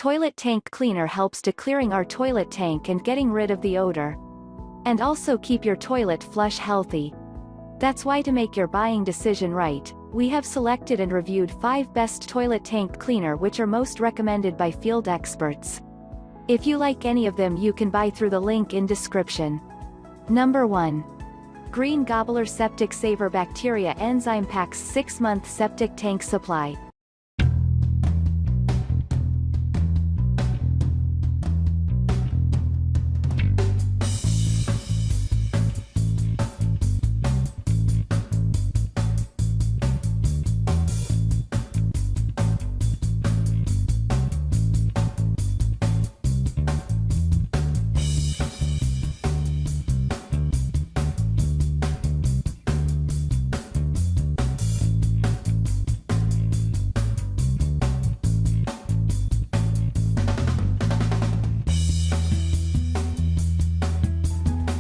Toilet tank cleaner helps to clearing our toilet tank and getting rid of the odor. And also keep your toilet flush healthy. That's why to make your buying decision right, we have selected and reviewed 5 best toilet tank cleaner which are most recommended by field experts. If you like any of them you can buy through the link in description. Number 1. Green Gobbler Septic Saver Bacteria Enzyme Packs 6-month Septic Tank Supply.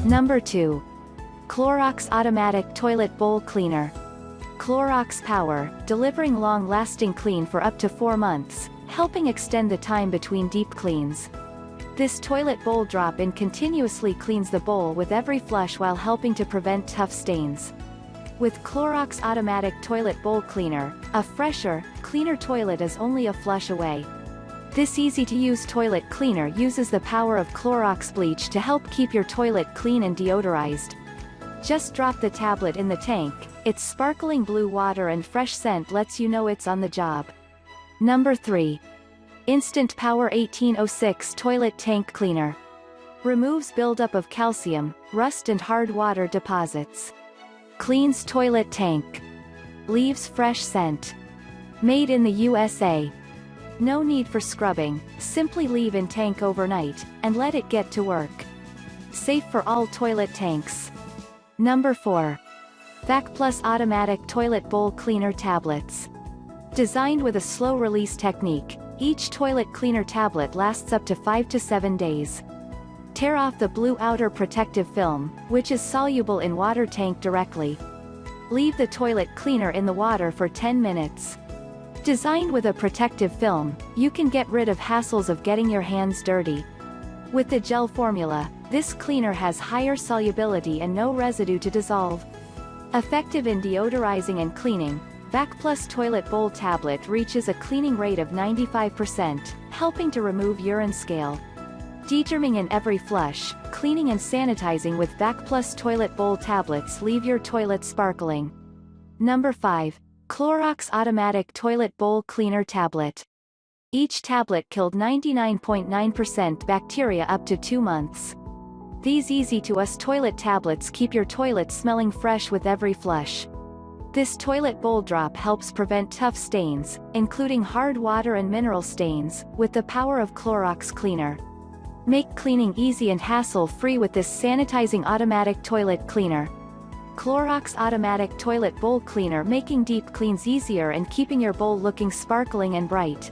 Number 2. Clorox Automatic Toilet Bowl Cleaner. Clorox Power, delivering long-lasting clean for up to 4 months, helping extend the time between deep cleans. This toilet bowl drop-in continuously cleans the bowl with every flush while helping to prevent tough stains. With Clorox Automatic Toilet Bowl Cleaner, a fresher, cleaner toilet is only a flush away. This easy-to-use toilet cleaner uses the power of Clorox bleach to help keep your toilet clean and deodorized. Just drop the tablet in the tank, its sparkling blue water and fresh scent lets you know it's on the job. Number 3. Instant Power 1806 Toilet Tank Cleaner. Removes buildup of calcium, rust and hard water deposits. Cleans toilet tank. Leaves fresh scent. Made in the USA. No need for scrubbing, simply leave in tank overnight, and let it get to work. Safe for all toilet tanks. Number 4. Vac Plus Automatic Toilet Bowl Cleaner Tablets. Designed with a slow release technique, each toilet cleaner tablet lasts up to 5 to 7 days. Tear off the blue outer protective film, which is soluble in water tank directly. Leave the toilet cleaner in the water for 10 minutes. Designed with a protective film, you can get rid of hassles of getting your hands dirty. With the gel formula, this cleaner has higher solubility and no residue to dissolve. Effective in deodorizing and cleaning, Vac Plus Toilet Bowl Tablet reaches a cleaning rate of 95%, helping to remove urine scale. Degerming in every flush, cleaning and sanitizing with Vac Plus Toilet Bowl Tablets leave your toilet sparkling. Number 5. Clorox Automatic Toilet Bowl Cleaner Tablet. Each tablet killed 99.9% bacteria up to 2 months. These easy-to-use toilet tablets keep your toilet smelling fresh with every flush. This toilet bowl drop helps prevent tough stains, including hard water and mineral stains, with the power of Clorox Cleaner. Make cleaning easy and hassle-free with this sanitizing automatic toilet cleaner. Clorox Automatic Toilet Bowl Cleaner, making deep cleans easier and keeping your bowl looking sparkling and bright.